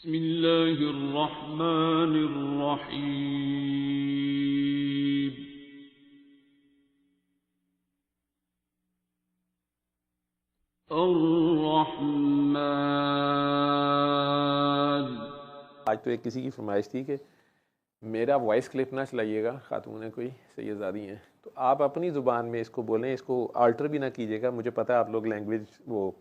बिस्मिल्लाहिर्रहमानिर्रहीम। अर्रहमान। आज तो एक किसी की फरमाइश थी कि मेरा वॉइस क्लिप ना चलाइएगा, खातून है कोई सैयदादी हैं, तो आप अपनी ज़ुबान में इसको बोलें, इसको अल्टर भी ना कीजिएगा। मुझे पता है आप लोग लैंग्वेज वो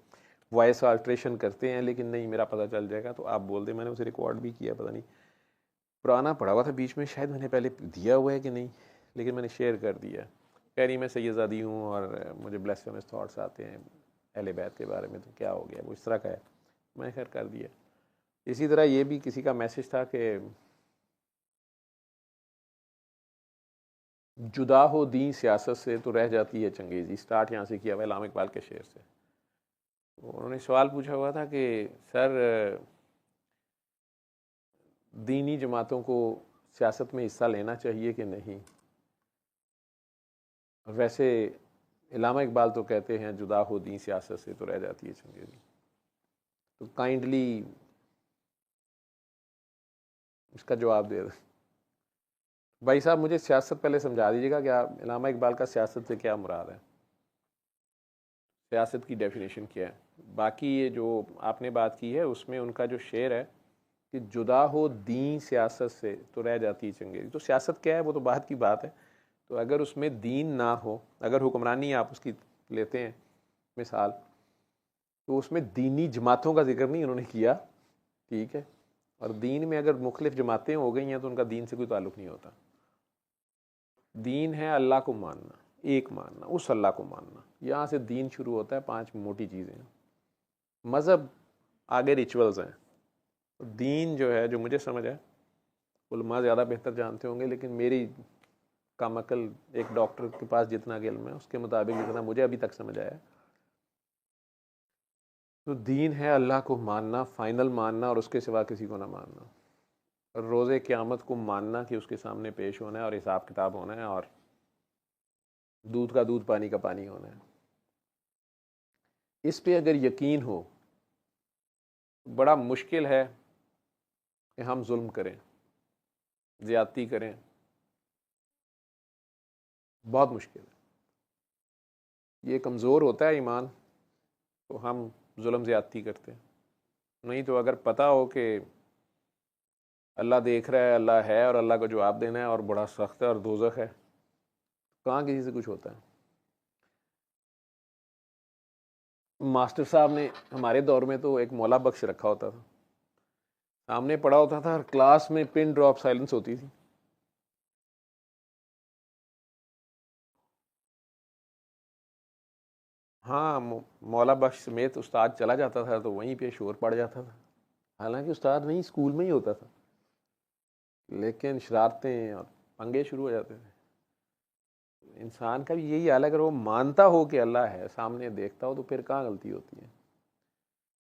वॉइस अल्ट्रेशन करते हैं, लेकिन नहीं, मेरा पता चल जाएगा तो आप बोल दें। मैंने उसे रिकॉर्ड भी किया, पता नहीं पुराना पड़ा हुआ था बीच में, शायद मैंने पहले दिया हुआ है कि नहीं, लेकिन मैंने शेयर कर दिया। कह रही मैं सैयदादी हूँ और मुझे ब्लेसफेमस थॉट्स आते हैं अहले बैत के बारे में, तो क्या हो गया, वो इस तरह का है। मैं खैर कर दिया। इसी तरह ये भी किसी का मैसेज था कि जुदा हो दी सियासत से तो रह जाती है चंगेज़ी। स्टार्ट यहाँ से किया हुआ इलामा इकबाल के शेर से। उन्होंने सवाल पूछा हुआ था कि सर, दीनी जमातों को सियासत में हिस्सा लेना चाहिए कि नहीं। वैसे इलामा इकबाल तो कहते हैं जुदा हो दी सियासत से तो रह जाती है चंगेज़ी। तो काइंडली इसका जवाब दे दें। भाई साहब, मुझे सियासत पहले समझा दीजिएगा कि आप इलामा इकबाल का सियासत से क्या मुराद है, सियासत की डेफिनेशन क्या है। बाकी ये जो आपने बात की है उसमें उनका जो शेर है कि जुदा हो दीन सियासत से तो रह जाती है चंगेज़ी, तो सियासत क्या है वो तो बात की बात है। तो अगर उसमें दीन ना हो, अगर हुक्मरानी आप उसकी लेते हैं मिसाल, तो उसमें दीनी जमातों का जिक्र नहीं उन्होंने किया, ठीक है। और दीन में अगर मुख्तलिफ जमातें हो गई हैं तो उनका दीन से कोई ताल्लुक़ नहीं होता। दीन है अल्लाह को मानना, एक मानना, उस अल्लाह को मानना। यहाँ से दीन शुरू होता है। 5 मोटी चीज़ें हैं। मज़हब आगे रिचुअल्स हैं। दीन जो है, जो मुझे समझ है, उलमा ज़्यादा बेहतर जानते होंगे, लेकिन मेरी काम अकल एक डॉक्टर के पास जितना इल्म है उसके मुताबिक जितना मुझे अभी तक समझ आया, तो दीन है अल्लाह को मानना, फ़ाइनल मानना, और उसके सिवा किसी को ना मानना। रोज़े क़यामत को मानना कि उसके सामने पेश होना है और हिसाब किताब होना है, और दूध का दूध पानी का पानी होना है। इस पे अगर यकीन हो, बड़ा मुश्किल है कि हम जुल्म करें, ज़्यादती करें, बहुत मुश्किल है। ये कमज़ोर होता है ईमान तो हम जुल्म ज़्यादती करते हैं। नहीं तो अगर पता हो कि अल्लाह देख रहा है, अल्लाह है और अल्लाह को जवाब देना है और बड़ा सख्त है और दोज़ख है, कहाँ किसी से कुछ होता है। मास्टर साहब ने हमारे दौर में तो एक मौला बख्श रखा होता था, सामने पढ़ा होता था, हर क्लास में पिन ड्रॉप साइलेंस होती थी। हाँ, मौला बख्श समेत उस्ताद चला जाता था तो वहीं पे शोर पड़ जाता था। हालांकि उस्ताद वहीं स्कूल में ही होता था, लेकिन शरारतें और पंगे शुरू हो जाते थे। इंसान का भी यही हाल है, अगर वो मानता हो कि अल्लाह है, सामने देखता हो, तो फिर कहाँ गलती होती है।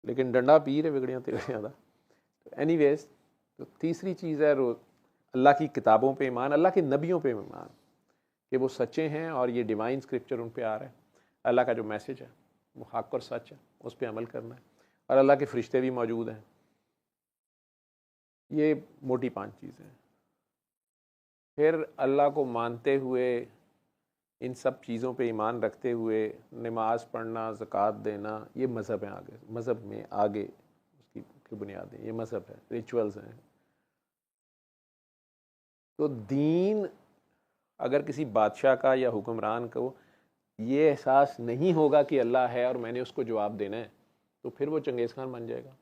लेकिन डंडा पीर है बिगड़ियाँ तिगड़ियाँ था। तो एनीवेज, तो तीसरी चीज़ है अल्लाह की किताबों पे ईमान, अल्लाह के नबियों पे ईमान कि वो सच्चे हैं और ये डिवाइन स्क्रिप्चर उन पे आ रहा है। अल्लाह का जो मैसेज है वो हक और सच है, उस पर अमल करना है। और अल्लाह के फरिश्ते भी मौजूद हैं। ये मोटी 5 चीज़ें हैं। फिर अल्लाह को मानते हुए, इन सब चीज़ों पे ईमान रखते हुए नमाज पढ़ना, ज़कात देना, ये मज़हब है। आगे मज़हब में आगे उसकी बुनियादें, ये मज़हब है, रिचुअल्स हैं। तो दीन अगर किसी बादशाह का या हुक्मरान को ये एहसास नहीं होगा कि अल्लाह है और मैंने उसको जवाब देना है, तो फिर वो चंगेज़ खान बन जाएगा।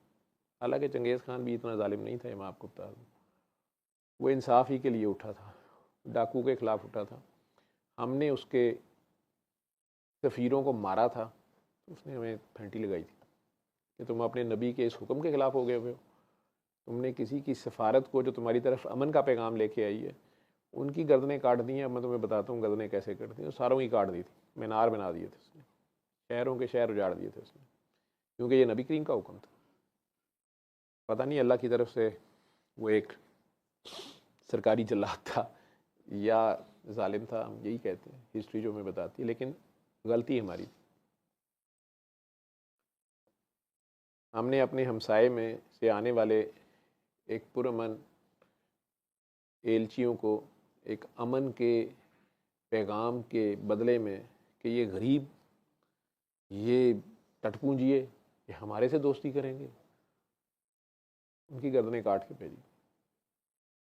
हालांकि चंगेज़ खान भी इतना जालिम नहीं था, मैं आपको बता दूँ। वो इंसाफ ही के लिए उठा था, डाकू के ख़िलाफ़ उठा था। हमने उसके सफ़ीरों को मारा था, उसने हमें फंटी लगाई थी कि तुम अपने नबी के इस हुक्म के ख़िलाफ़ हो गए हुए हो। तुमने किसी की सफ़ारत को जो तुम्हारी तरफ अमन का पैगाम लेके आई है, उनकी गर्दनें काट दी हैं। अब मैं तुम्हें बताता हूँ गर्दनें कैसे कटती हैं। सारों की काट दी थी, मीनार बना दिए थे उसने, शहरों के शहर उजाड़ दिए थे उसने, क्योंकि ये नबी करीम का हुक्म था। पता नहीं अल्लाह की तरफ से वो एक सरकारी जल्लाद था या जालिम था, हम यही कहते हैं, हिस्ट्री जो हमें बताती है, लेकिन गलती हमारी थी। हमने अपने हमसाए में से आने वाले एक पुरअमन एलचियों को एक अमन के पैगाम के बदले में कि ये गरीब, ये टटपूंजिए, ये हमारे से दोस्ती करेंगे, उनकी गर्दनें काट के भेजी।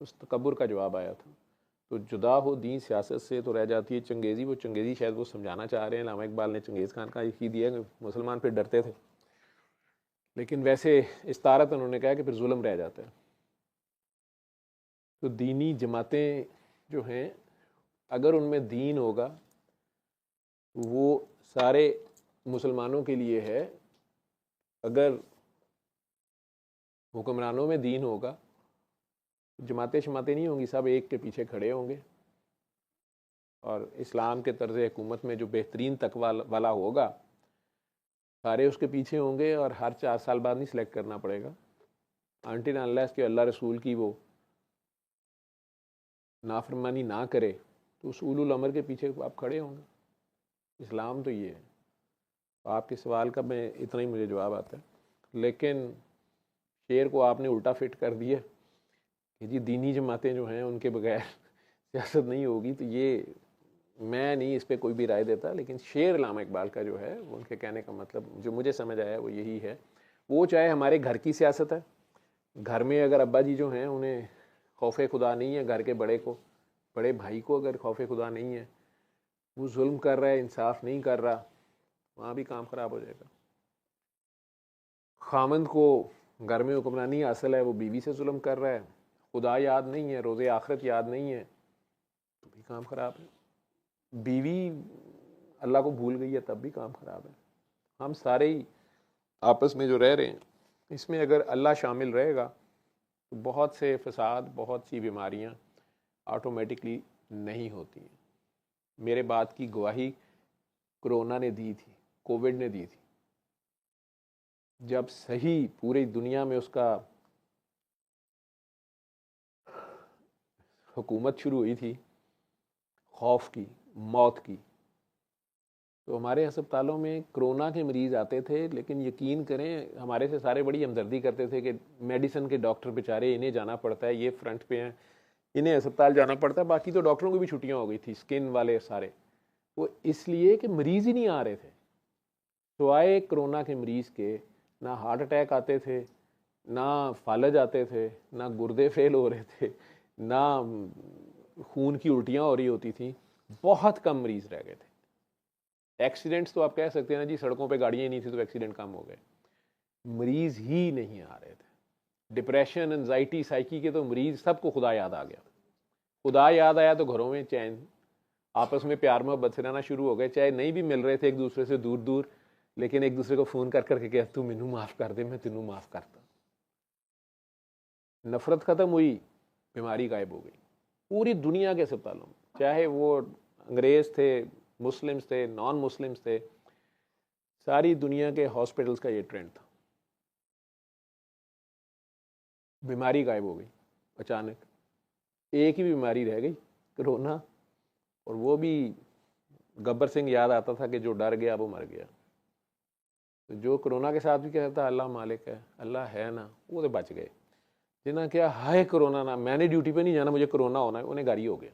उस तकब्बुर का जवाब आया था। तो जुदा हो दीन सियासत से तो रह जाती है चंगेज़ी। वो चंगेज़ी शायद वो समझाना चाह रहे हैं, अल्लामा इकबाल ने चंगेज़ खान का ही दिया कि मुसलमान फिर डरते थे, लेकिन वैसे इस्तारत उन्होंने कहा कि फिर जुल्म रह जाता है। तो दीनी जमातें जो हैं, अगर उनमें दीन होगा वो सारे मुसलमानों के लिए है। अगर हुक्मरानों में दीन होगा, जमातें शमातें नहीं होंगी, सब एक के पीछे खड़े होंगे। और इस्लाम के तर्ज़ हुकूमत में जो बेहतरीन तकवा वाला होगा, सारे उसके पीछे होंगे और हर 4 साल बाद नहीं सिलेक्ट करना पड़ेगा। अनटिल अनलेस कि अल्लाह रसूल की वो नाफरमानी ना करे तो उस उलुल अमर के पीछे आप खड़े होंगे। इस्लाम तो ये है। तो आपके सवाल का मैं इतना ही मुझे जवाब आता है, लेकिन शेर को आपने उल्टा फिट कर दिया कि जी दीनी जमातें जो हैं उनके बगैर सियासत नहीं होगी। तो ये मैं नहीं इस पर कोई भी राय देता, लेकिन शेर अल्लामा इकबाल का जो है वो उनके कहने का मतलब जो मुझे समझ आया वो यही है। वो चाहे हमारे घर की सियासत है, घर में अगर अब्बा जी जो हैं उन्हें खौफ खुदा नहीं है, घर के बड़े भाई को अगर खौफ खुदा नहीं है, वो जुल्म कर रहा है, इंसाफ नहीं कर रहा, वहाँ भी काम ख़राब हो जाएगा। खामंद को घर में हुक्मरानी हासिल है, वो बीवी से जुल्म कर रहा है, खुदा याद नहीं है, रोज़े आखिरत याद नहीं है, तो भी काम ख़राब है। बीवी अल्लाह को भूल गई है, तब भी काम ख़राब है। हम सारे ही आपस में जो रह रहे हैं, इसमें अगर अल्लाह शामिल रहेगा तो बहुत से फसाद, बहुत सी बीमारियां ऑटोमेटिकली नहीं होती हैं। मेरे बात की गवाही कोरोना ने दी थी, कोविड ने दी थी। जब सही पूरी दुनिया में उसका हुकूमत शुरू हुई थी, खौफ की, मौत की, तो हमारे अस्पतालों में कोरोना के मरीज़ आते थे, लेकिन यकीन करें हमारे से सारे बड़ी हमदर्दी करते थे कि मेडिसिन के डॉक्टर बेचारे, इन्हें जाना पड़ता है, ये फ्रंट पे हैं, इन्हें अस्पताल जाना पड़ता है। बाकी तो डॉक्टरों की भी छुट्टियां हो गई थी, स्किन वाले सारे, वो इसलिए कि मरीज़ ही नहीं आ रहे थे। तो आए कोरोना के मरीज़ के ना हार्ट अटैक आते थे, ना फालज आते थे, ना गुर्दे फेल हो रहे थे, ना खून की उल्टियाँ हो रही होती थी। बहुत कम मरीज़ रह गए थे। एक्सीडेंट्स तो आप कह सकते हैं ना जी, सड़कों पे गाड़ियाँ ही नहीं थी तो एक्सीडेंट कम हो गए, मरीज़ ही नहीं आ रहे थे। डिप्रेशन, एंजाइटी, साइकी के तो मरीज़, सबको खुदा याद आ गया। खुदा याद आया तो घरों में चैन, आपस में प्यार मोहब्बत से रहना शुरू हो गए। चाहे नहीं भी मिल रहे थे एक दूसरे से दूर दूर, लेकिन एक दूसरे को फ़ोन कर करके कह, तू मैनू माफ़ कर दे, मैं तेनू माफ़ करता। नफ़रत ख़त्म हुई, बीमारी गायब हो गई। पूरी दुनिया के अस्पतालों में, चाहे वो अंग्रेज़ थे, मुस्लिम्स थे, नॉन मुस्लिम्स थे, सारी दुनिया के हॉस्पिटल्स का ये ट्रेंड था। बीमारी गायब हो गई अचानक। एक ही बीमारी रह गई, कोरोना, और वो भी गब्बर सिंह याद आता था कि जो डर गया वो मर गया। तो जो कोरोना के साथ भी कहता था अल्लाह मालिक है, अल्लाह है ना, वो तो बच गए। जिन्हें क्या हाय कोरोना ना, मैंने ड्यूटी पे नहीं जाना, मुझे कोरोना होना है, उन्हें गाड़ी हो गया।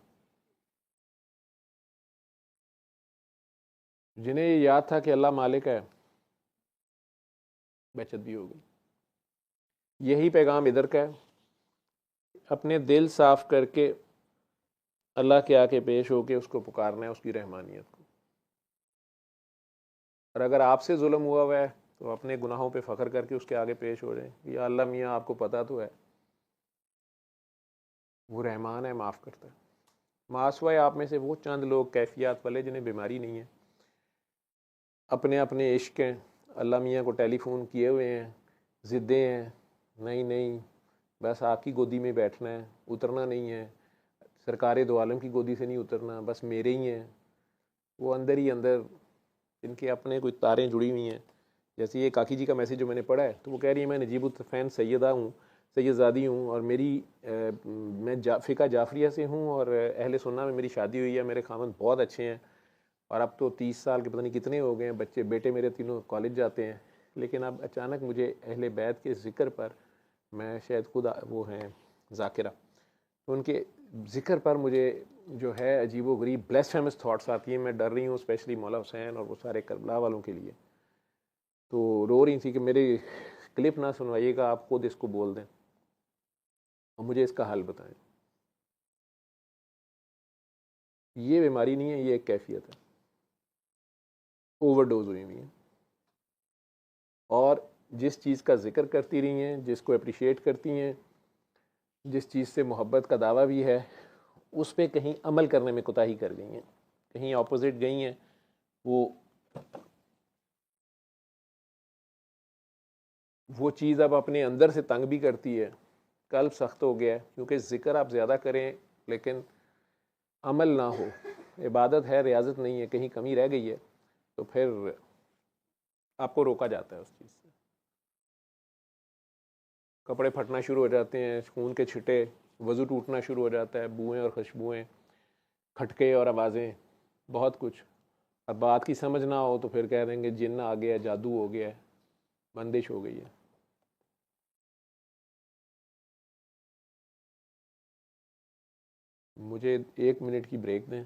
जिन्हें ये याद था कि अल्लाह मालिक है, बचत भी हो गई। यही पैगाम इधर का है, अपने दिल साफ करके अल्लाह के आके पेश होके उसको पुकारना है, उसकी रहमानियत को। और अगर आपसे जुल्म हुआ है तो अपने गुनाहों पे फ़ख्र करके उसके आगे पेश हो जाए, या अल्लाह मियाँ आपको पता तो है, वो रहमान है, माफ़ करता है। मासवाए आप में से वो चंद लोग कैफियत वाले जिन्हें बीमारी नहीं है, अपने अपने इश्क हैं, अल्लाह मियाँ को टेलीफोन किए हुए हैं, ज़िद्दें हैं, नहीं नहीं बस आपकी गोदी में बैठना है, उतरना नहीं है, सरकार दो आलम की गोदी से नहीं उतरना, बस मेरे ही हैं। वो अंदर ही अंदर इनके अपने कोई तारें जुड़ी हुई हैं। जैसे ये काकी जी का मैसेज जो मैंने पढ़ा है, तो वो कह रही है मैं नजीबुत्तफ़ैन सैयदा हूँ, सैयदज़ादी हूँ, और मैं फ़िका जाफरिया से हूँ, और अहले सुन्ना में मेरी शादी हुई है, मेरे खामन बहुत अच्छे हैं, और अब तो 30 साल के पता नहीं कितने हो गए हैं बच्चे, बेटे मेरे तीनों कॉलेज जाते हैं। लेकिन अब अचानक मुझे अहले बैत के ज़िक्र पर मैं शायद खुद वो हैं ज़ाकिरा, तो उनके ज़िक्र पर मुझे जो है अजीबो गरीब ब्लेसफेमस थॉट्स आती हैं। मैं डर रही हूँ स्पेशली मौला हुसैन और वो सारे करबला वालों के लिए। तो रो रही थी कि मेरी क्लिप ना सुनवाइएगा, आप खुद इसको बोल दें और मुझे इसका हल बताएं। ये बीमारी नहीं है, ये एक कैफियत है, ओवरडोज हुई हुई है। और जिस चीज़ का जिक्र करती रही हैं, जिसको अप्रिशिएट करती हैं, जिस चीज़ से मोहब्बत का दावा भी है, उस पर कहीं अमल करने में कोताही कर गई हैं, कहीं ऑपोजिट गई हैं। वो चीज़ अब अपने अंदर से तंग भी करती है, कल्ब सख्त हो गया है, क्योंकि ज़िक्र आप ज़्यादा करें लेकिन अमल ना हो, इबादत है रियाजत नहीं है, कहीं कमी रह गई है, तो फिर आपको रोका जाता है उस चीज़ से। कपड़े फटना शुरू हो जाते हैं, खून के छिटे, वज़ू टूटना शुरू हो जाता है, बुएँ और खुशबुएँ, खटके और आवाज़ें, बहुत कुछ। अब बात की समझ ना हो तो फिर कह देंगे जिन्न आ गया, जादू हो गया है, बंदिश हो गई है। मुझे 1 मिनट की ब्रेक दें।